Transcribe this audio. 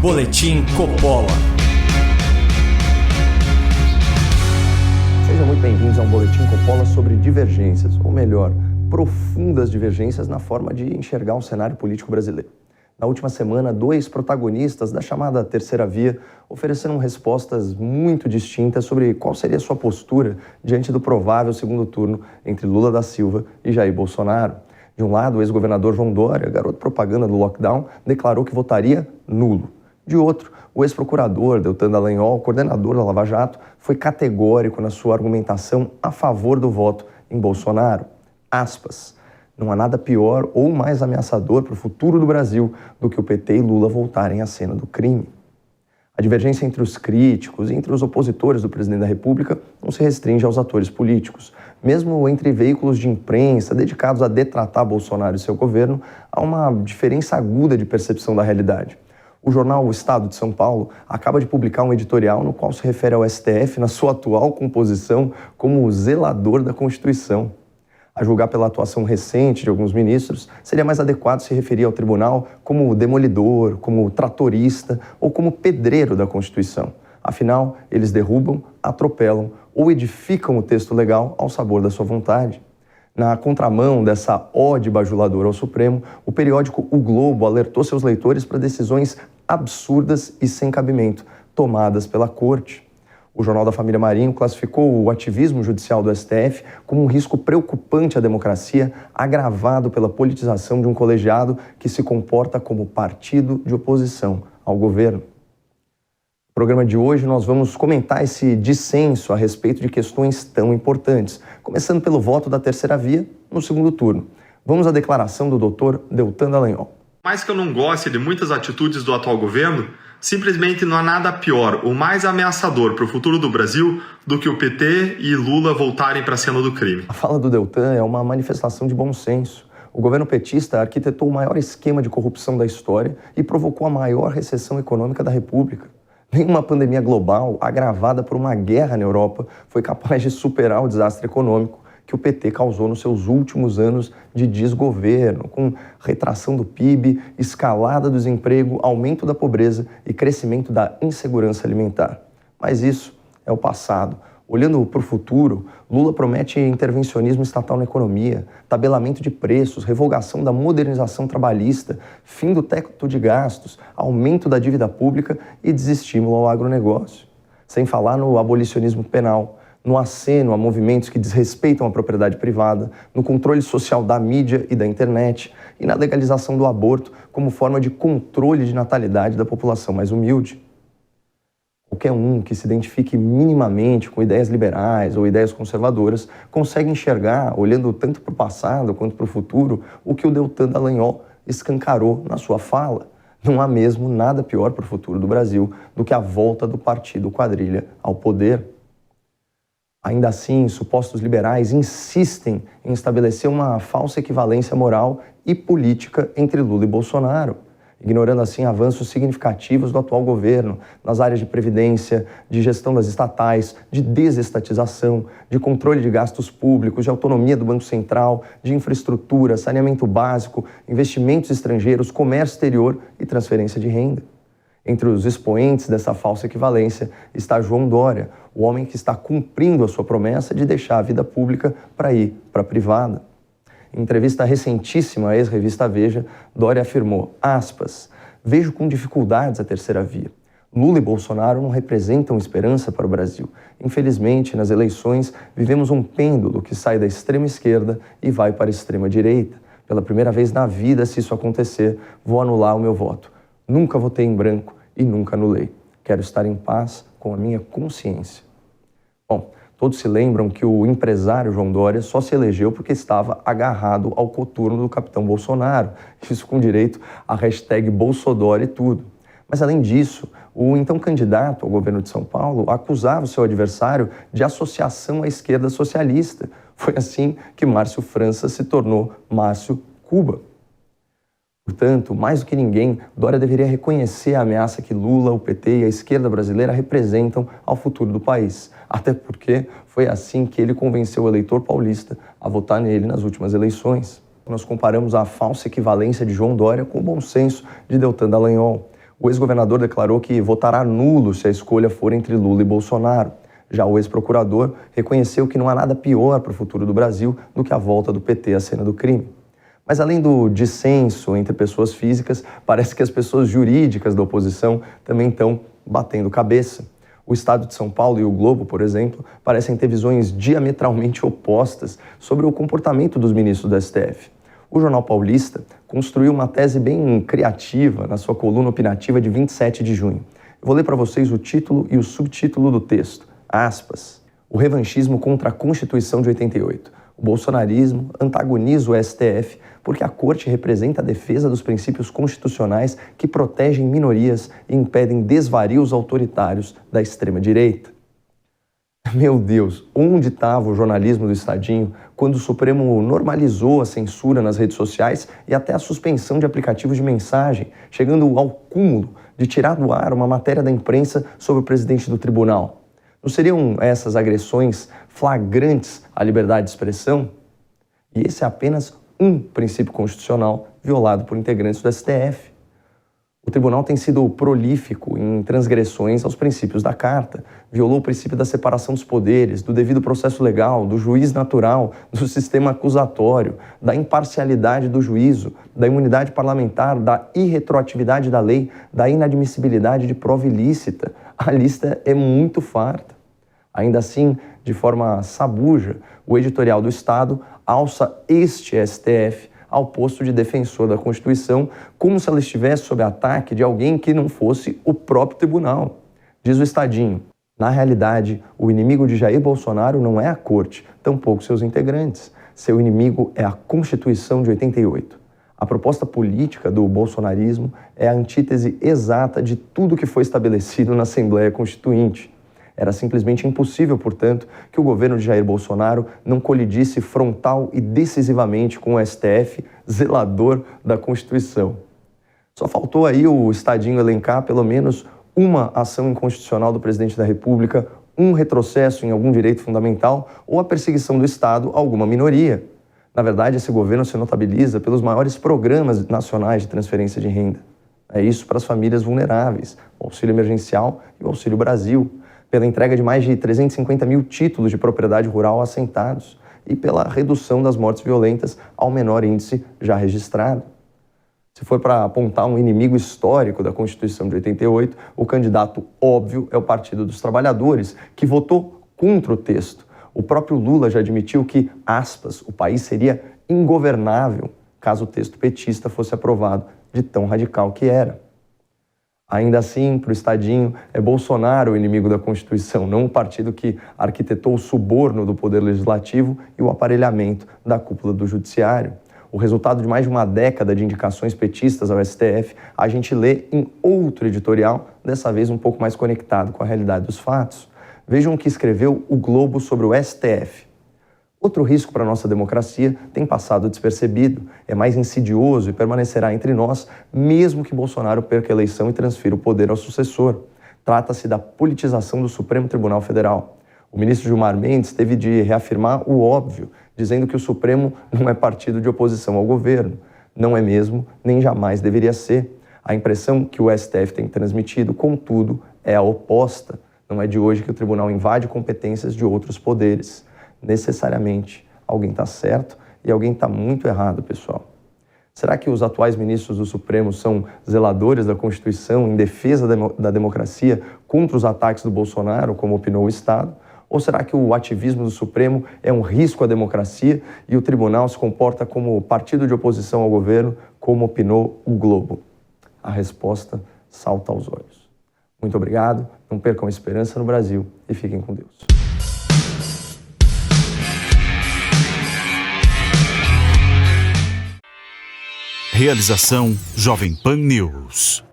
Boletim Coppola. Sejam muito bem-vindos a um Boletim Coppola sobre divergências, ou melhor, profundas divergências na forma de enxergar o cenário político brasileiro. Na última semana, dois protagonistas da chamada Terceira Via ofereceram respostas muito distintas sobre qual seria sua postura diante do provável segundo turno entre Lula da Silva e Jair Bolsonaro. De um lado, o ex-governador João Dória, garoto propaganda do lockdown, declarou que votaria nulo. De outro, o ex-procurador Deltan Dallagnol, coordenador da Lava Jato, foi categórico na sua argumentação a favor do voto em Bolsonaro. Aspas, não há nada pior ou mais ameaçador para o futuro do Brasil do que o PT e Lula voltarem à cena do crime. A divergência entre os críticos e entre os opositores do presidente da República não se restringe aos atores políticos. Mesmo entre veículos de imprensa dedicados a detratar Bolsonaro e seu governo, há uma diferença aguda de percepção da realidade. O jornal O Estado de São Paulo acaba de publicar um editorial no qual se refere ao STF na sua atual composição como o zelador da Constituição. A julgar pela atuação recente de alguns ministros, seria mais adequado se referir ao tribunal como demolidor, como tratorista ou como pedreiro da Constituição. Afinal, eles derrubam, atropelam ou edificam o texto legal ao sabor da sua vontade. Na contramão dessa ode bajuladora ao Supremo, o periódico O Globo alertou seus leitores para decisões absurdas e sem cabimento, tomadas pela Corte. O Jornal da Família Marinho classificou o ativismo judicial do STF como um risco preocupante à democracia, agravado pela politização de um colegiado que se comporta como partido de oposição ao governo. No programa de hoje, nós vamos comentar esse dissenso a respeito de questões tão importantes, começando pelo voto da Terceira Via no segundo turno. Vamos à declaração do Dr. Deltan Dallagnol. Mais que eu não goste de muitas atitudes do atual governo, simplesmente não há nada pior ou mais ameaçador para o futuro do Brasil do que o PT e Lula voltarem para a cena do crime. A fala do Deltan é uma manifestação de bom senso. O governo petista arquitetou o maior esquema de corrupção da história e provocou a maior recessão econômica da República. Nenhuma pandemia global, agravada por uma guerra na Europa, foi capaz de superar o desastre econômico que o PT causou nos seus últimos anos de desgoverno, com retração do PIB, escalada do desemprego, aumento da pobreza e crescimento da insegurança alimentar. Mas isso é o passado. Olhando para o futuro, Lula promete intervencionismo estatal na economia, tabelamento de preços, revogação da modernização trabalhista, fim do teto de gastos, aumento da dívida pública e desestímulo ao agronegócio. Sem falar no abolicionismo penal, no aceno a movimentos que desrespeitam a propriedade privada, no controle social da mídia e da internet e na legalização do aborto como forma de controle de natalidade da população mais humilde. Qualquer um que se identifique minimamente com ideias liberais ou ideias conservadoras consegue enxergar, olhando tanto para o passado quanto para o futuro, o que o Deltan Dallagnol escancarou na sua fala. Não há mesmo nada pior para o futuro do Brasil do que a volta do partido quadrilha ao poder. Ainda assim, supostos liberais insistem em estabelecer uma falsa equivalência moral e política entre Lula e Bolsonaro, ignorando assim avanços significativos do atual governo nas áreas de previdência, de gestão das estatais, de desestatização, de controle de gastos públicos, de autonomia do Banco Central, de infraestrutura, saneamento básico, investimentos estrangeiros, comércio exterior e transferência de renda. Entre os expoentes dessa falsa equivalência está João Dória, o homem que está cumprindo a sua promessa de deixar a vida pública para ir para a privada. Em entrevista recentíssima à ex-revista Veja, Dória afirmou, aspas, vejo com dificuldades a Terceira Via. Lula e Bolsonaro não representam esperança para o Brasil. Infelizmente, nas eleições, vivemos um pêndulo que sai da extrema esquerda e vai para a extrema direita. Pela primeira vez na vida, se isso acontecer, vou anular o meu voto. Nunca votei em branco e nunca anulei. Quero estar em paz com a minha consciência. Bom, todos se lembram que o empresário João Dória só se elegeu porque estava agarrado ao coturno do capitão Bolsonaro. Isso com direito à hashtag Bolsodória e tudo. Mas além disso, o então candidato ao governo de São Paulo acusava o seu adversário de associação à esquerda socialista. Foi assim que Márcio França se tornou Márcio Cuba. Portanto, mais do que ninguém, Dória deveria reconhecer a ameaça que Lula, o PT e a esquerda brasileira representam ao futuro do país. Até porque foi assim que ele convenceu o eleitor paulista a votar nele nas últimas eleições. Nós comparamos a falsa equivalência de João Dória com o bom senso de Deltan Dallagnol. O ex-governador declarou que votará nulo se a escolha for entre Lula e Bolsonaro. Já o ex-procurador reconheceu que não há nada pior para o futuro do Brasil do que a volta do PT à cena do crime. Mas além do dissenso entre pessoas físicas, parece que as pessoas jurídicas da oposição também estão batendo cabeça. O Estado de São Paulo e o Globo, por exemplo, parecem ter visões diametralmente opostas sobre o comportamento dos ministros do STF. O Jornal Paulista construiu uma tese bem criativa na sua coluna opinativa de 27 de junho. Eu vou ler para vocês o título e o subtítulo do texto. Aspas. O revanchismo contra a Constituição de 88. O bolsonarismo antagoniza o STF porque a Corte representa a defesa dos princípios constitucionais que protegem minorias e impedem desvarios autoritários da extrema-direita. Meu Deus, onde estava o jornalismo do Estadinho quando o Supremo normalizou a censura nas redes sociais e até a suspensão de aplicativos de mensagem, chegando ao cúmulo de tirar do ar uma matéria da imprensa sobre o presidente do tribunal? Não seriam essas agressões flagrantes à liberdade de expressão? E esse é apenas um princípio constitucional violado por integrantes do STF. O tribunal tem sido prolífico em transgressões aos princípios da Carta. Violou o princípio da separação dos poderes, do devido processo legal, do juiz natural, do sistema acusatório, da imparcialidade do juízo, da imunidade parlamentar, da irretroatividade da lei, da inadmissibilidade de prova ilícita. A lista é muito farta. Ainda assim, de forma sabuja, o editorial do Estado alça este STF ao posto de defensor da Constituição, como se ela estivesse sob ataque de alguém que não fosse o próprio tribunal. Diz o Estadinho, na realidade, o inimigo de Jair Bolsonaro não é a Corte, tampouco seus integrantes. Seu inimigo é a Constituição de 88. A proposta política do bolsonarismo é a antítese exata de tudo que foi estabelecido na Assembleia Constituinte. Era simplesmente impossível, portanto, que o governo de Jair Bolsonaro não colidisse frontal e decisivamente com o STF, zelador da Constituição. Só faltou aí o Estadinho elencar pelo menos uma ação inconstitucional do presidente da República, um retrocesso em algum direito fundamental ou a perseguição do Estado a alguma minoria. Na verdade, esse governo se notabiliza pelos maiores programas nacionais de transferência de renda. É isso para as famílias vulneráveis, o Auxílio Emergencial e o Auxílio Brasil, pela entrega de mais de 350 mil títulos de propriedade rural assentados e pela redução das mortes violentas ao menor índice já registrado. Se for para apontar um inimigo histórico da Constituição de 88, o candidato óbvio é o Partido dos Trabalhadores, que votou contra o texto. O próprio Lula já admitiu que, aspas, o país seria ingovernável caso o texto petista fosse aprovado, de tão radical que era. Ainda assim, para o Estadinho, é Bolsonaro o inimigo da Constituição, não o partido que arquitetou o suborno do Poder Legislativo e o aparelhamento da cúpula do Judiciário. O resultado de mais de uma década de indicações petistas ao STF, a gente lê em outro editorial, dessa vez um pouco mais conectado com a realidade dos fatos. Vejam o que escreveu o Globo sobre o STF. Outro risco para a nossa democracia tem passado despercebido, é mais insidioso e permanecerá entre nós, mesmo que Bolsonaro perca a eleição e transfira o poder ao sucessor. Trata-se da politização do Supremo Tribunal Federal. O ministro Gilmar Mendes teve de reafirmar o óbvio, dizendo que o Supremo não é partido de oposição ao governo. Não é mesmo, nem jamais deveria ser. A impressão que o STF tem transmitido, contudo, é a oposta. Não é de hoje que o tribunal invade competências de outros poderes. Necessariamente, alguém está certo e alguém está muito errado, pessoal. Será que os atuais ministros do Supremo são zeladores da Constituição em defesa da democracia contra os ataques do Bolsonaro, como opinou o Estado? Ou será que o ativismo do Supremo é um risco à democracia e o tribunal se comporta como partido de oposição ao governo, como opinou o Globo? A resposta salta aos olhos. Muito obrigado, não percam a esperança no Brasil e fiquem com Deus. Realização Jovem Pan News.